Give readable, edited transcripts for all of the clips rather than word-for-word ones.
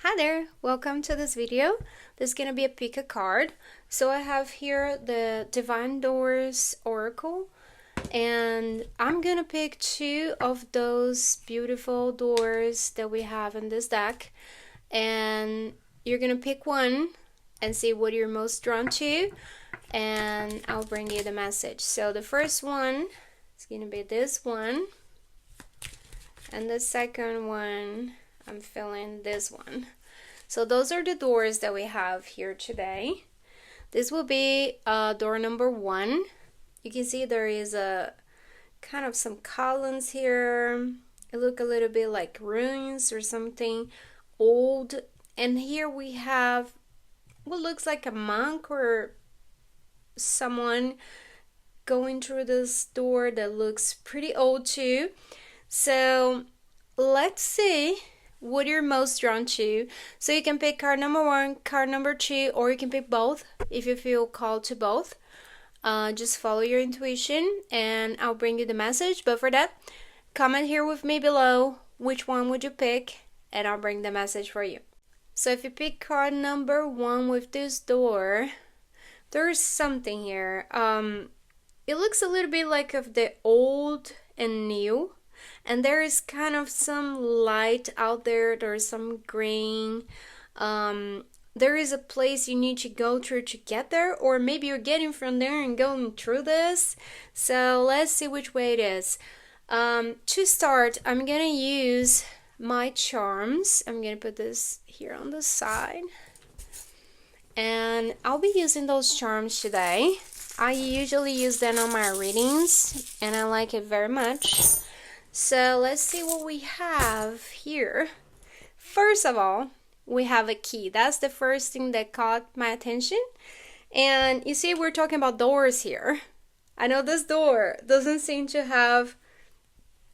Hi there, welcome to this video. This is gonna be a pick a card. So I have here the Divine Doors Oracle, and I'm gonna pick two of those beautiful doors that we have in this deck, and you're gonna pick one and see what you're most drawn to, and I'll bring you the message. So the first one is gonna be this one, and the second one, I'm feeling this one. So those are the doors that we have here today. This will be door number 1. You can see there is a kind of some columns here. It look a little bit like ruins or something old. And here we have what looks like a monk or someone going through this door that looks pretty old too. So let's see what you're most drawn to. So you can pick card number 1, card number 2, or you can pick both if you feel called to both. Just follow your intuition and I'll bring you the message. But for that, comment here with me below which one would you pick and I'll bring the message for you. So if you pick card number 1 with this door, there's something here. It looks a little bit like of the old and new. And there is kind of some light out there. There's some green. There is a place you need to go through to get there, or maybe you're getting from there and going through this. So let's see which way it is. To start, I'm gonna use my charms. I'm gonna put this here on the side, and I'll be using those charms today. I usually use them on my readings, and I like it very much. So let's see what we have here. First of all, we have a key. That's the first thing that caught my attention. And you see, we're talking about doors here. I know this door doesn't seem to have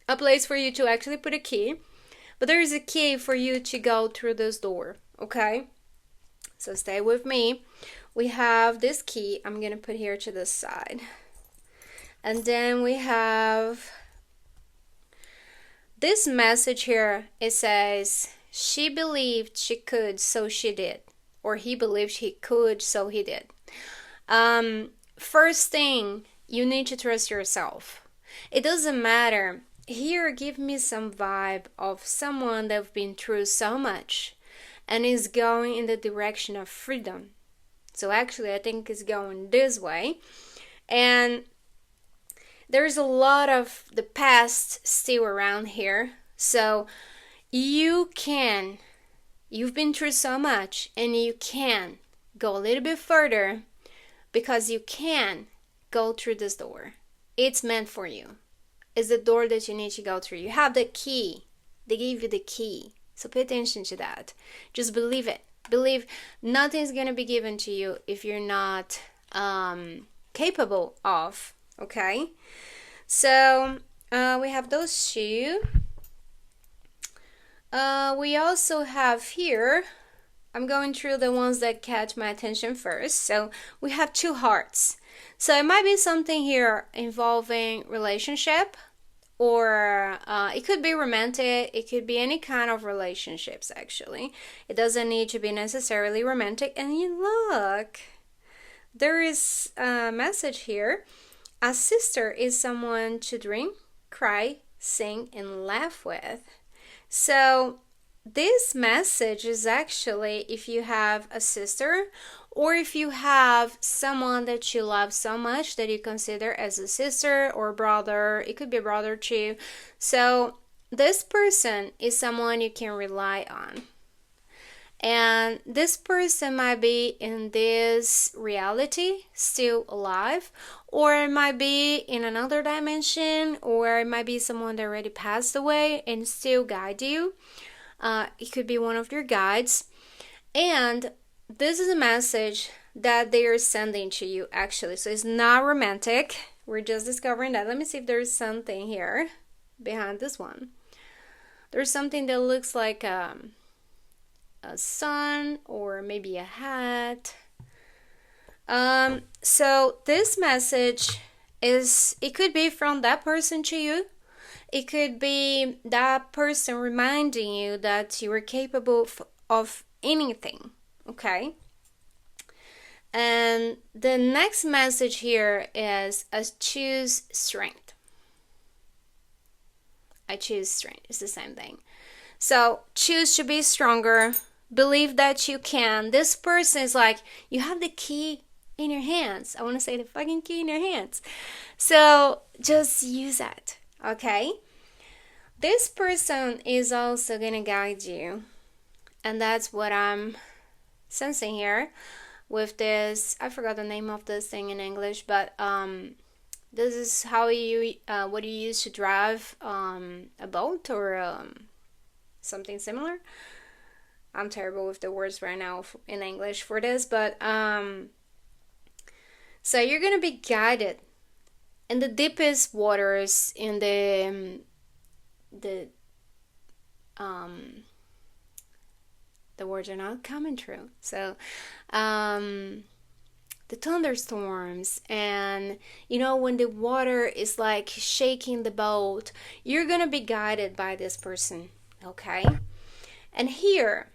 a place for you to actually put a key, but there is a key for you to go through this door, okay? So stay with me. We have this key. I'm gonna put here to this side. And then we have this message here. It says, she believed she could, so she did. Or he believed he could, so he did. First thing, you need to trust yourself. It doesn't matter. Here, give me some vibe of someone that's been through so much and is going in the direction of freedom. So actually, I think it's going this way. And there's a lot of the past still around here. So you've been through so much, and you can go a little bit further because you can go through this door. It's meant for you. It's the door that you need to go through. You have the key. They gave you the key. So pay attention to that. Just believe it. Believe nothing's going to be given to you if you're not capable of. Okay, so we have those two. We also have here, I'm going through the ones that catch my attention first. So we have 2 hearts. So it might be something here involving relationship, or it could be romantic. It could be any kind of relationships, actually. It doesn't need to be necessarily romantic. And you look, there is a message here. A sister is someone to drink, cry, sing, and laugh with. So this message is actually if you have a sister, or if you have someone that you love so much that you consider as a sister or brother. It could be a brother too. So this person is someone you can rely on. And this person might be in this reality still alive, or it might be in another dimension, or it might be someone that already passed away and still guide you. It could be one of your guides. And this is a message that they are sending to you, actually. So it's not romantic. We're just discovering that. Let me see if there's something here behind this one. There's something that looks like a sun, or maybe a hat. So this message is, it could be from that person to you. It could be that person reminding you that you are capable of anything, okay? And the next message here is I choose strength. I choose strength. It's the same thing. So choose to be stronger. Believe that you can. This person is like, you have the key in your hands. I want to say the fucking key in your hands. So just use it, okay? This person is also going to guide you. And that's what I'm sensing here with this. I forgot the name of this thing in English, but this is how you what you use to drive a boat or something similar. I'm terrible with the words right now in English for this, but so you're gonna be guided in the deepest waters, in the words are not coming true. So the thunderstorms, and you know, when the water is like shaking the boat, you're gonna be guided by this person, okay? And here,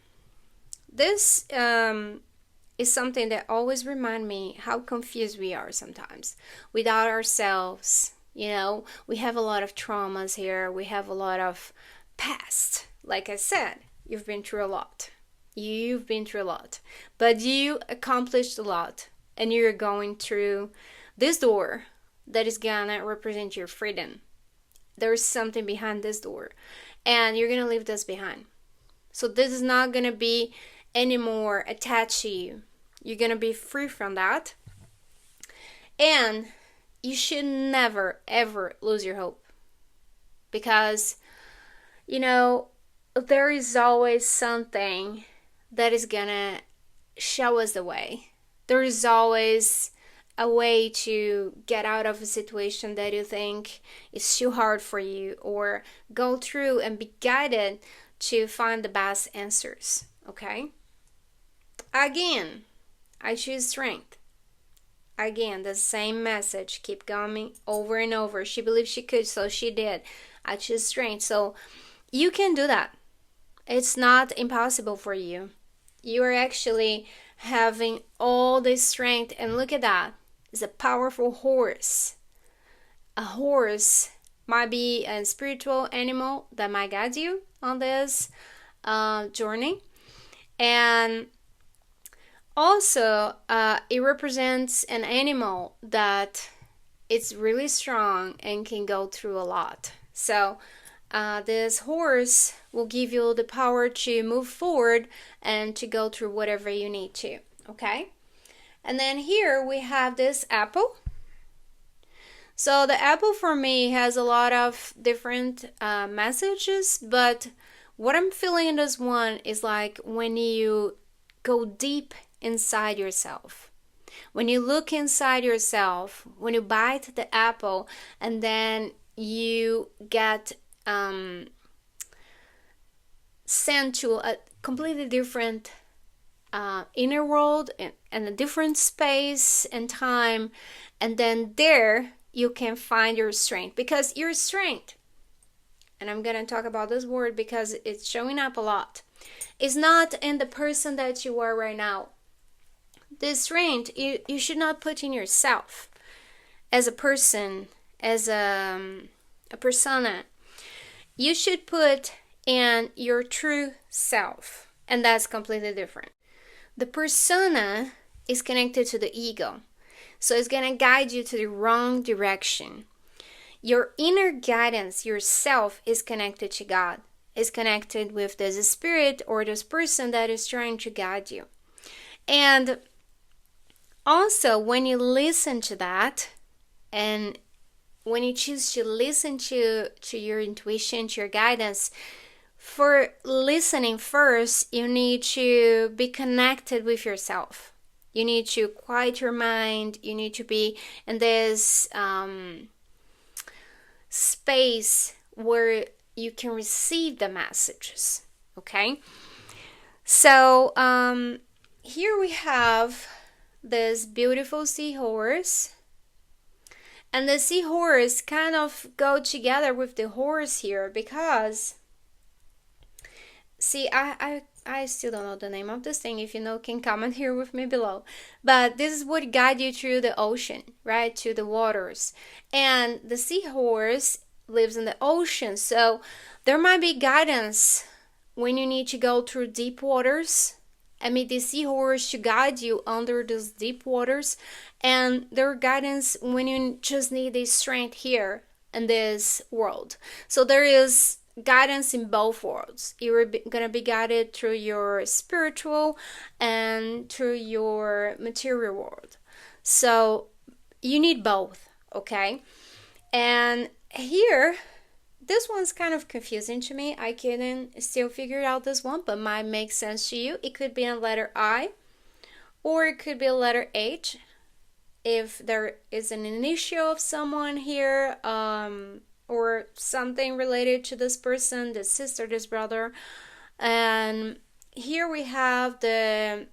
this is something that always reminds me how confused we are sometimes without ourselves. You know, we have a lot of traumas here. We have a lot of past. Like I said, you've been through a lot. You've been through a lot. But you accomplished a lot. And you're going through this door that is gonna represent your freedom. There's something behind this door. And you're gonna leave this behind. So this is not gonna be anymore attached to you. You're gonna be free from that. And you should never, ever lose your hope. Because, you know, there is always something that is gonna show us the way. There is always a way to get out of a situation that you think is too hard for you, or go through and be guided to find the best answers, okay? Again, I choose strength. Again, the same message, keep coming over and over. She believed she could, so she did. I choose strength. So you can do that. It's not impossible for you. You are actually having all this strength, and look at that. It's a powerful horse. A horse might be a spiritual animal that might guide you on this journey. And also, it represents an animal that is really strong and can go through a lot. So this horse will give you the power to move forward and to go through whatever you need to, okay? And then here we have this apple. So the apple for me has a lot of different messages, but what I'm feeling in this one is like when you go deep inside yourself. When you look inside yourself, when you bite the apple, and then you get sent to a completely different inner world and a different space and time, and then there you can find your strength, because your strength, and I'm gonna talk about this word because it's showing up a lot, is not in the person that you are right now. The strength you should not put in yourself as a person, as a persona. You should put in your true self, and that's completely different. The persona is connected to the ego, so it's gonna guide you to the wrong direction. Your inner guidance, yourself, is connected to God, is connected with this spirit or this person that is trying to guide you. And also, when you listen to that, and when you choose to listen to your intuition, to your guidance, for listening first, you need to be connected with yourself. You need to quiet your mind. You need to be in this space where you can receive the messages, okay? So here we have this beautiful seahorse, and the seahorse kind of go together with the horse here, because see, I I still don't know the name of this thing. If you know, can comment here with me below. But this is what guide you through the ocean, right? To the waters. And the seahorse lives in the ocean, so there might be guidance when you need to go through deep waters. I mean, the seahorse to guide you under those deep waters, and their guidance when you just need the strength here in this world. So there is guidance in both worlds. You're gonna be guided through your spiritual and through your material world. So you need both, okay? And here, this one's kind of confusing to me. I couldn't still figure out this one, but might make sense to you. It could be a letter I, or it could be a letter H. If there is an initial of someone here, or something related to this person, this sister, this brother. And here we have the,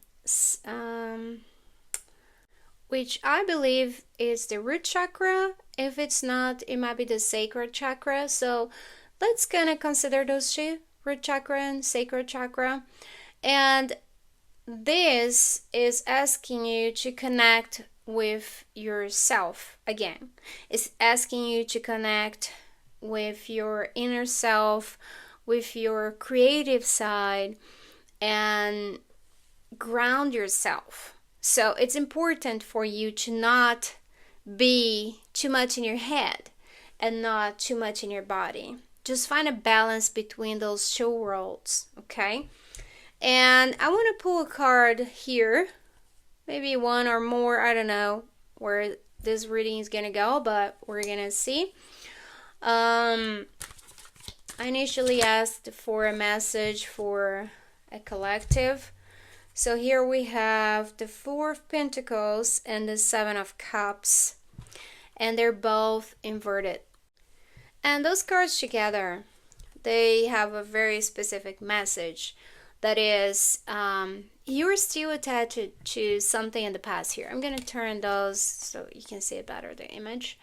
which I believe is the root chakra. If it's not, it might be the sacral chakra. So let's kind of consider those two, root chakra and sacral chakra. And this is asking you to connect with yourself again. It's asking you to connect with your inner self, with your creative side, and ground yourself. So it's important for you to not be too much in your head and not too much in your body. Just find a balance between those two worlds, okay? And I want to pull a card here, maybe one or more. I don't know where this reading is gonna go, but we're gonna see. I initially asked for a message for a collective. So here we have the Four of Pentacles and the Seven of Cups, and they're both inverted. And those cards together, they have a very specific message. That is, you're still attached to something in the past here. I'm going to turn those so you can see it better, the image.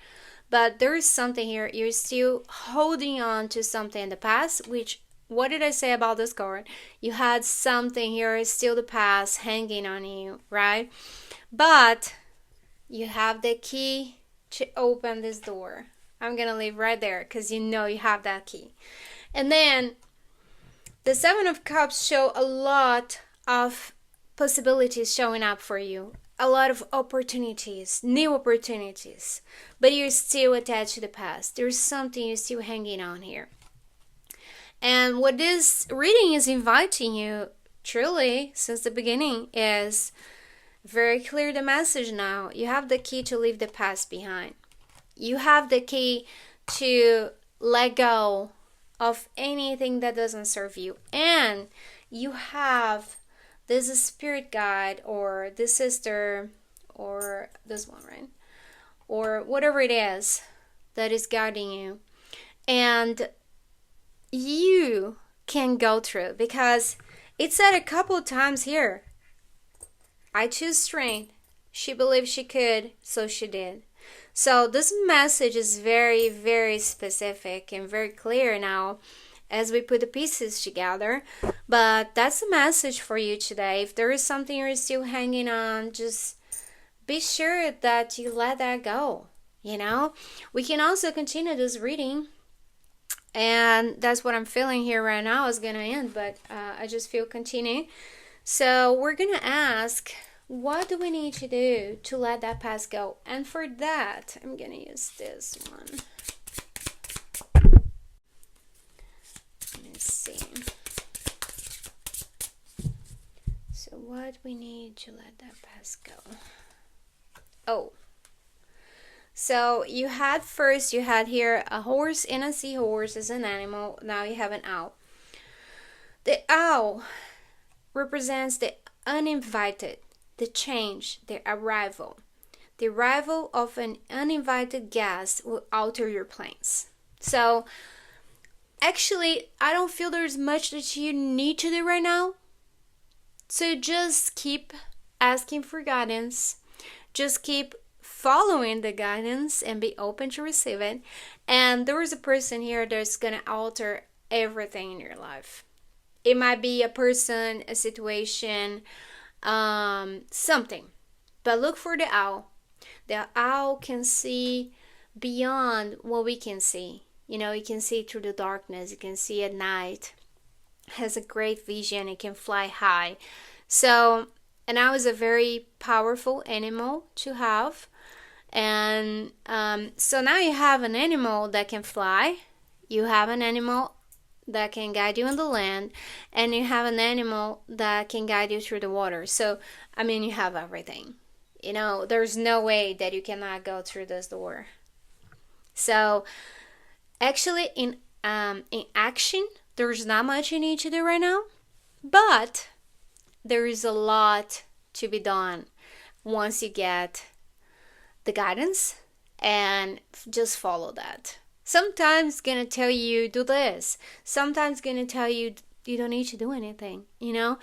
But there is something here. You're still holding on to something in the past, which, what did I say about this card? You had something here, still the past, hanging on you, right? But you have the key to open this door. I'm going to leave right there because you know you have that key. And then the Seven of Cups show a lot of possibilities showing up for you. A lot of opportunities, new opportunities. But you're still attached to the past. There's something you're still hanging on here. And what this reading is inviting you, truly, since the beginning, is very clear the message now. You have the key to leave the past behind. You have the key to let go of anything that doesn't serve you. And you have this spirit guide or this sister or this one, right? Or whatever it is that is guiding you. And you can go through, because it said a couple of times here, I choose strength. She believed she could, so she did. So this message is very, very specific and very clear now as we put the pieces together. But that's a message for you today. If there is something you're still hanging on, just be sure that you let that go. You know, we can also continue this reading, and that's what I'm feeling here right now is gonna end, but I just feel continue. So we're gonna ask, what do we need to do to let that past go? And for that, I'm gonna use this one. Let's see. So what we need to let that past go? Oh. So you had here a horse and a seahorse as an animal. Now you have an owl. The owl represents the uninvited, the change, the arrival. The arrival of an uninvited guest will alter your plans. So actually, I don't feel there's much that you need to do right now. So just keep asking for guidance. Just keep following the guidance and be open to receive it. And there is a person here that's going to alter everything in your life. It might be a person, a situation, something. But look for the owl. The owl can see beyond what we can see. You know, it can see through the darkness. It can see at night. Has a great vision. It can fly high. So an owl is a very powerful animal to have. And so now you have an animal that can fly. You have an animal that can guide you on the land, and you have an animal that can guide you through the water. So, I mean, you have everything. You know, there's no way that you cannot go through this door. So, actually, in action, there's not much you need to do right now, but there is a lot to be done once you get the guidance and just follow that. Sometimes gonna tell you do this. Sometimes gonna tell you you don't need to do anything, you know?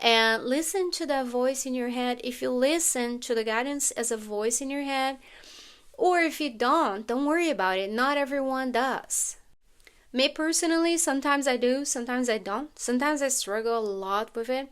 And listen to that voice in your head. If you listen to the guidance as a voice in your head, or if you don't worry about it. Not everyone does. Me personally, sometimes I do, sometimes I don't. Sometimes I struggle a lot with it.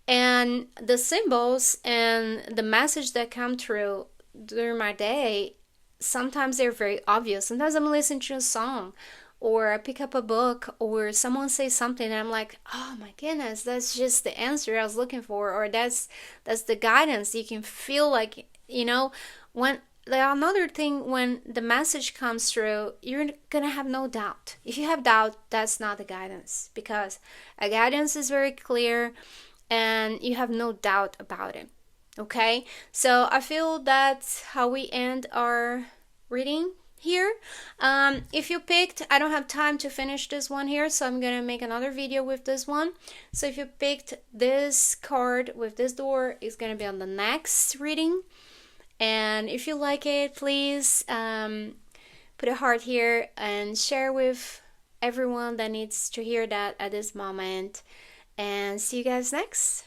And the symbols and the message that come through during my day, sometimes they're very obvious. Sometimes I'm listening to a song, or I pick up a book, or someone says something and I'm like, oh my goodness, that's just the answer I was looking for, or that's the guidance. You can feel like, you know, when another thing, when the message comes through, you're gonna have no doubt. If you have doubt, that's not the guidance, because a guidance is very clear and you have no doubt about it. Okay, so I feel that's how we end our reading here. If you picked, I don't have time to finish this one here, so I'm gonna make another video with this one. So if you picked this card with this door, it's gonna be on the next reading. And if you like it, please put a heart here and share with everyone that needs to hear that at this moment. And see you guys next.